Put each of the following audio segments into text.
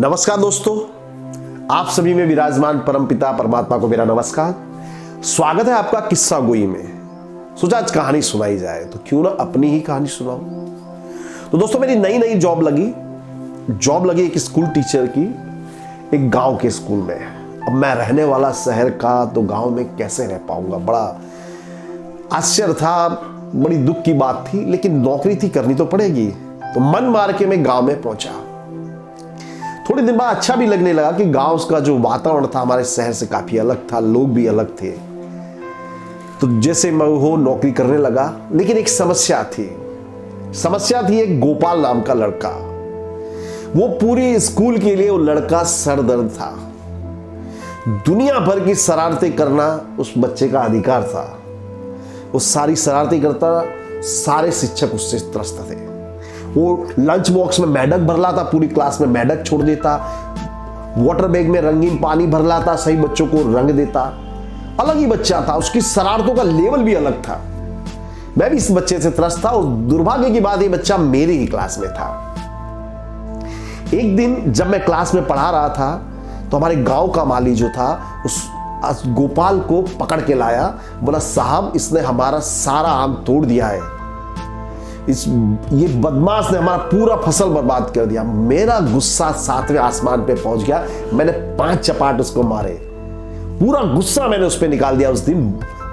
नमस्कार दोस्तों, आप सभी में विराजमान परमपिता परमात्मा को मेरा नमस्कार। स्वागत है आपका किस्सा गोई में। सोचा आज कहानी सुनाई जाए तो क्यों ना अपनी ही कहानी सुनाऊं। तो दोस्तों मेरी नई जॉब लगी एक स्कूल टीचर की, एक गांव के स्कूल में। अब मैं रहने वाला शहर का, तो गांव में कैसे रह पाऊंगा। बड़ा आश्चर्य था, बड़ी दुख की बात थी, लेकिन नौकरी थी, करनी तो पड़ेगी। तो मन मार के मैं गांव में पहुंचा। थोड़े दिन बाद अच्छा भी लगने लगा कि गांव का जो वातावरण था हमारे शहर से काफी अलग था, लोग भी अलग थे। तो जैसे मैं वो नौकरी करने लगा, लेकिन एक समस्या थी एक गोपाल नाम का लड़का। वो पूरी स्कूल के लिए वो लड़का सरदर्द था। दुनिया भर की शरारतें करना उस बच्चे का अधिकार था। वो सारी शरारतें करता, सारे शिक्षक उससे त्रस्त थे। वो लंच बॉक्स में मेढक भर लाता, पूरी क्लास में मेढक छोड़ देता। वाटर बैग में रंगीन पानी भर लाता, सही बच्चों को रंग देता। अलग ही बच्चा था, उसकी शरारतों का लेवल भी अलग था। मैं भी इस बच्चे से त्रस्त था और दुर्भाग्य की बात ये बच्चा मेरी ही क्लास में था। एक दिन जब मैं क्लास में पढ़ा रहा था, तो हमारे गांव का माली जो था उस गोपाल को पकड़ के लाया। बोला, साहब इसने हमारा सारा आम तोड़ दिया है, ये बदमाश ने हमारा पूरा फसल बर्बाद कर दिया। मेरा गुस्सा 7वें आसमान पे पहुंच गया। मैंने 5 चपाट उसको मारे। पूरा गुस्सा मैंने उस पे निकाल दिया। उस दिन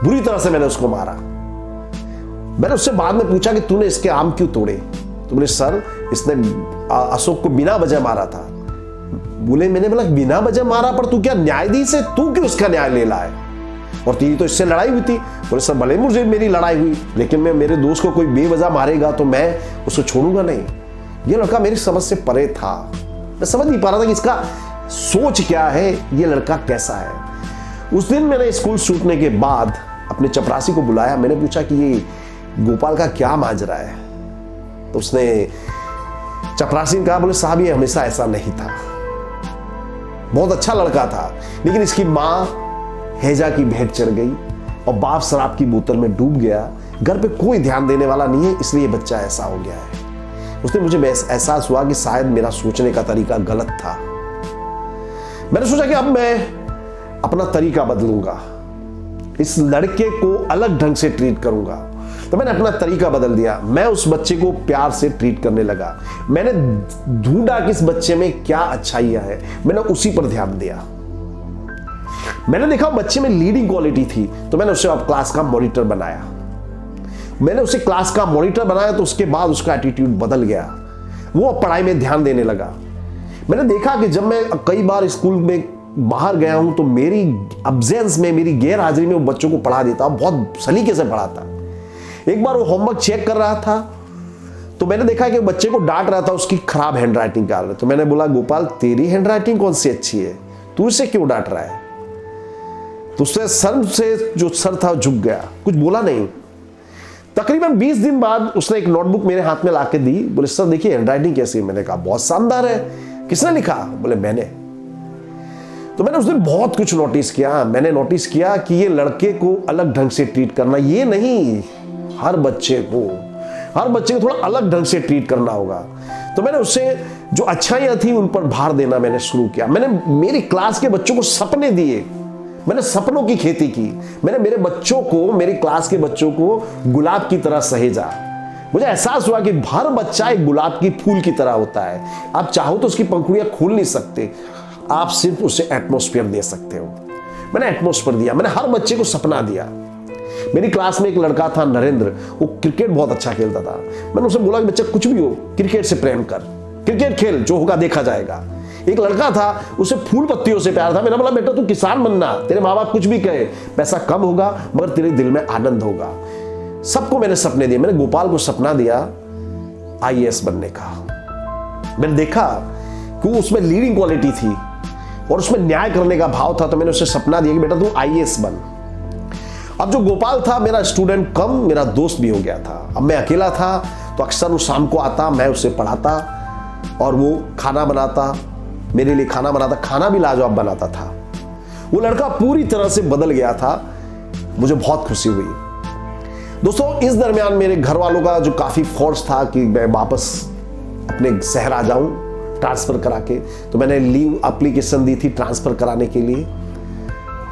बुरी तरह से मैंने उसको मारा। मैंने उससे बाद में पूछा कि तूने इसके आम क्यों तोड़े? तो बोले, सर इसने अशोक को बिना वजह मारा था। मैंने बोला बिना वजह मारा, पर तू क्या न्यायाधीश है? तू क्यों उसका न्याय ले लाए? और तेरी तो इससे लड़ाई हुई थी। बोले, सर भले मुझे मेरी लड़ाई हुई, लेकिन मैं मेरे दोस्त को कोई बेवजह मारेगा तो मैं उसको छोड़ूंगा नहीं। ये लड़का मेरी समझ से परे था। मैं समझ नहीं पा रहा था कि इसका सोच क्या है, ये लड़का कैसा है। उस दिन मैंने स्कूल छूटने के बाद अपने चपरासी को बुलाया। मैंने पूछा कि ये गोपाल का क्या माजरा है। तो उसने चपरासी ने कहा, बोले साहब ये हमेशा ऐसा नहीं था, बहुत अच्छा लड़का था, लेकिन इसकी माँ हैजा की भेंट चढ़ गई और बाप शराब की बोतल में डूब गया। घर पे कोई ध्यान देने वाला नहीं है, इसलिए बच्चा ऐसा हो गया है। उसने मुझे एहसास हुआ कि शायद मेरा सोचने का तरीका गलत था। मैंने सोचा कि अब मैं अपना तरीका बदलूंगा, इस लड़के को अलग ढंग से ट्रीट करूंगा। तो मैंने अपना तरीका बदल दिया। मैं उस बच्चे को प्यार से ट्रीट करने लगा। मैंने ढूंढा कि इस बच्चे में क्या अच्छाइयां है, मैंने उसी पर ध्यान दिया। मैंने देखा बच्चे में लीडिंग क्वालिटी थी, तो मैंने उसे अब क्लास का मॉनिटर बनाया। तो उसके बाद उसका एटीट्यूड बदल गया। वो अब पढ़ाई में ध्यान देने लगा। मैंने देखा कि जब मैं कई बार स्कूल में बाहर गया हूं, तो मेरी अब्सेंस में, मेरी गैर हाजिरी में वो बच्चों को पढ़ा देता, बहुत सलीके से पढ़ाता। एक बार वो होमवर्क चेक कर रहा था, तो मैंने देखा कि बच्चे को डांट रहा था उसकी खराब हैंडराइटिंग का। तो मैंने बोला, गोपाल तेरी हैंडराइटिंग कौन सी अच्छी है, तू इसे क्यों डांट रहा है? तो उससे सर से जो सर था झुक गया, कुछ बोला नहीं। तकरीबन 20 दिन बाद उसने एक नोटबुक मेरे हाथ में लाके दी। बोले, सर देखिए हैंडराइटिंग कैसी है? मैंने कहा बहुत शानदार है। किसने लिखा? बोले मैंने। तो मैंने उस दिन बहुत कुछ नोटिस किया। मैंने नोटिस किया कि ये लड़के को अलग ढंग से ट्रीट करना, ये नहीं, हर बच्चे को थोड़ा अलग ढंग से ट्रीट करना होगा। तो मैंने उससे जो अच्छाइयां थी उन पर भार देना मैंने शुरू किया। मैंने मेरी क्लास के बच्चों को सपने दिए, मैंने सपनों की खेती की। मैंने मेरे बच्चों को, मेरी क्लास के बच्चों को गुलाब की तरह सहेजा। मुझे एहसास हुआ कि हर बच्चा एक गुलाब की फूल की तरह होता है। आप चाहो तो उसकी पंखुड़ियां खोल नहीं सकते, आप सिर्फ उसे एटमॉस्फेयर दे सकते हो। मैंने एटमॉस्फेयर दिया, मैंने हर बच्चे को सपना दिया। मेरी क्लास में एक लड़का था नरेंद्र, वो क्रिकेट बहुत अच्छा खेलता था। मैंने उसे बोला कि बच्चा कुछ भी हो, क्रिकेट से प्रेम कर, क्रिकेट खेल, जो होगा देखा जाएगा। एक लड़का था, उसे फूल पत्तियों से प्यार था। मैंने बोला, बेटा तू किसान बनना, तेरे माँ बाप कुछ भी कहे, पैसा कम होगा मगर तेरे दिल में आनंद होगा। सबको मैंने सपने दिए। मैंने गोपाल को सपना दिया IAS बनने का। मैंने देखा कि उसमें लीडिंग क्वालिटी थी और उसमें न्याय करने का भाव था। तो मैंने उसे सपना दिया कि बेटा तू IAS बन। अब जो गोपाल था, मेरा स्टूडेंट कम, मेरा दोस्त भी हो गया था। अब मैं अकेला था, तो अक्सर वो शाम को आता, मैं उसे पढ़ाता और वो खाना बनाता, मेरे लिए खाना बनाता, खाना भी लाजवाब बनाता था। वो लड़का पूरी तरह से बदल गया था। मुझे बहुत खुशी हुई। दोस्तों इस दरमियान मेरे घर वालों का जो काफी फोर्स था कि मैं वापस अपने शहर आ जाऊं, ट्रांसफ़र करा के। तो मैंने लीव एप्लीकेशन दी थी ट्रांसफ़र कराने के लिए,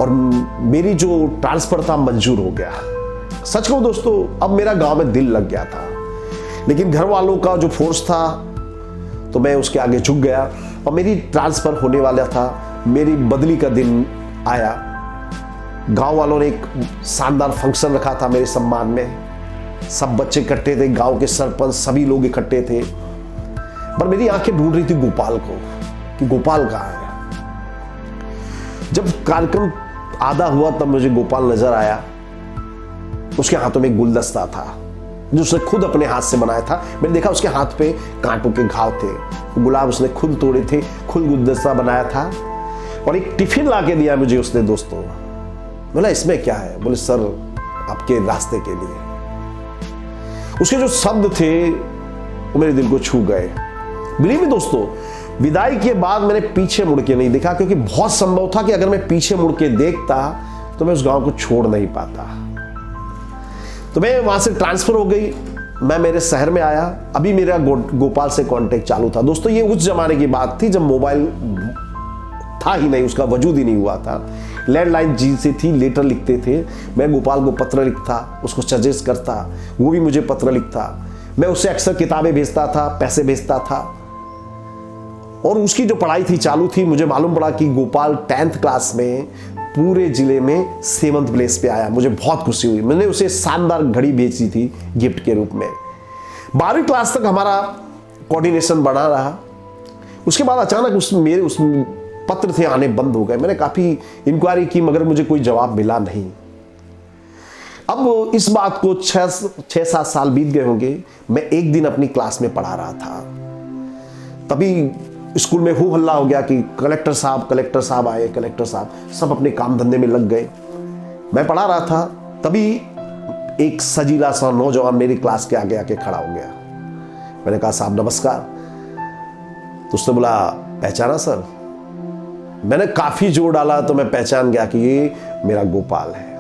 और मेरी जो ट्रांसफ़र था मंजूर हो गया। सच कहूं दोस्तों, अब मेरा गांव में दिल लग गया था, लेकिन घर वालों का जो फोर्स था तो मैं उसके आगे झुक गया, और मेरी ट्रांसफ़र होने वाला था। मेरी बदली का दिन आया। गांव वालों ने एक शानदार फंक्शन रखा था मेरे सम्मान में। सब बच्चे इकट्ठे थे, गांव के सरपंच सभी लोग इकट्ठे थे, पर मेरी आंखें ढूंढ रही थी गोपाल को कि गोपाल कहाँ है। जब कार्यक्रम आधा हुआ तब मुझे गोपाल नजर आया। उसके हाथों में एक गुलदस्ता था जो उसने खुद अपने हाथ से बनाया था। मैंने देखा उसके हाथ पे कांटों के घाव थे, गुलाब उसने खुद तोड़े थे, खुद गुलदस्ता बनाया था, और एक टिफिन ला के दिया मुझे उसने। दोस्तों बोला इसमें क्या है? बोले सर आपके रास्ते के लिए। उसके जो शब्द थे वो मेरे दिल को छू गए। बिलीव मी दोस्तों, विदाई के बाद मैंने पीछे मुड़ के नहीं देखा, क्योंकि बहुत संभव था कि अगर मैं पीछे मुड़ के देखता तो मैं उस गांव को छोड़ नहीं पाता। तो मैं वहां से ट्रांसफर हो गई, मैं मेरे शहर में आया। अभी मेरा गोपाल से कांटेक्ट चालू था। दोस्तों ये उस जमाने की बात थी जब मोबाइल था ही नहीं, उसका वजूद ही नहीं हुआ था। लैंडलाइन जी से थी, लेटर लिखते थे। मैं गोपाल को पत्र लिखता, उसको सजेस्ट करता, वो भी मुझे पत्र लिखता। मैं उससे अक्सर किताबें भेजता था, पैसे भेजता था, और उसकी जो पढ़ाई थी चालू थी। मुझे मालूम पड़ा कि गोपाल 10th क्लास में पूरे जिले में 7th प्लेस पे आया। मुझे बहुत खुशी हुई। मैंने उसे शानदार घड़ी भेजी थी गिफ्ट के रूप में। 12वीं क्लास तक हमारा कोऑर्डिनेशन बना रहा। उसके बाद अचानक मेरे उस पत्र थे आने बंद हो गए। मैंने काफी इंक्वायरी की मगर मुझे कोई जवाब मिला नहीं। अब इस बात को 6-7 साल बीत गए होंगे। मैं एक दिन अपनी क्लास में पढ़ा रहा था, तभी स्कूल में हू हल्ला हो गया कि कलेक्टर साहब आए, कलेक्टर साहब। सब अपने काम धंधे में लग गए। मैं पढ़ा रहा था, तभी एक सजीला सा नौजवान मेरी क्लास के आगे आके खड़ा हो गया। मैंने कहा साहब नमस्कार। तो उसने बोला पहचाना सर? मैंने काफी जोर डाला तो मैं पहचान गया कि ये मेरा गोपाल है।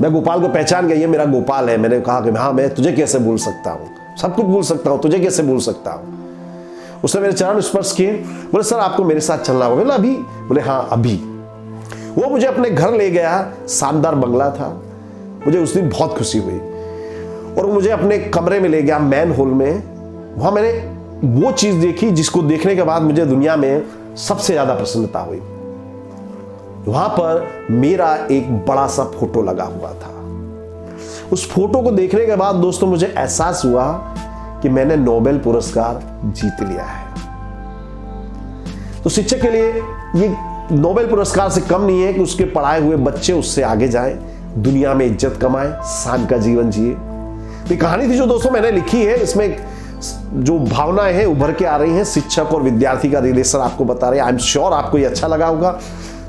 मैं गोपाल को पहचान गया, ये मेरा गोपाल है। मैंने कहा कि हाँ, मैं तुझे कैसे भूल सकता हूँ, सब कुछ भूल सकता हूँ, तुझे कैसे भूल सकता हूँ। उसने मेरे चरण स्पर्श किए। बोले सर आपको मेरे साथ चलना होगा। बोला अभी? बोले हाँ अभी। वो मुझे अपने घर ले गया। शानदार बंगला था। मुझे उस दिन बहुत खुशी हुई, और वो मुझे अपने कमरे में ले गया, मैन होल में। वहां मैंने वो चीज देखी जिसको देखने के बाद मुझे दुनिया में सबसे ज्यादा प्रसन्नता हुई। वहां पर मेरा एक बड़ा सा फोटो लगा हुआ था। उस फोटो को देखने के बाद दोस्तों मुझे एहसास हुआ कि मैंने नोबेल पुरस्कार जीत लिया है। तो शिक्षक के लिए ये नोबेल पुरस्कार से कम नहीं है कि उसके पढ़ाए हुए बच्चे उससे आगे जाएं, दुनिया में इज्जत कमाएं, शान का जीवन जिए। तो कहानी थी जो दोस्तों मैंने लिखी है, इसमें जो भावनाएं हैं उभर के आ रही हैं। शिक्षक और विद्यार्थी का रिलेशन आपको बता रहे हैं। आई एम श्योर आपको ये अच्छा लगा होगा।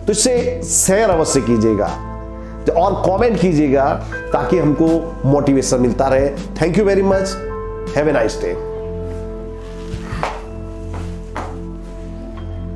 तो इसे शेयर अवश्य कीजिएगा और कमेंट कीजिएगा ताकि हमको मोटिवेशन मिलता रहे। Thank you very much. Have a nice day.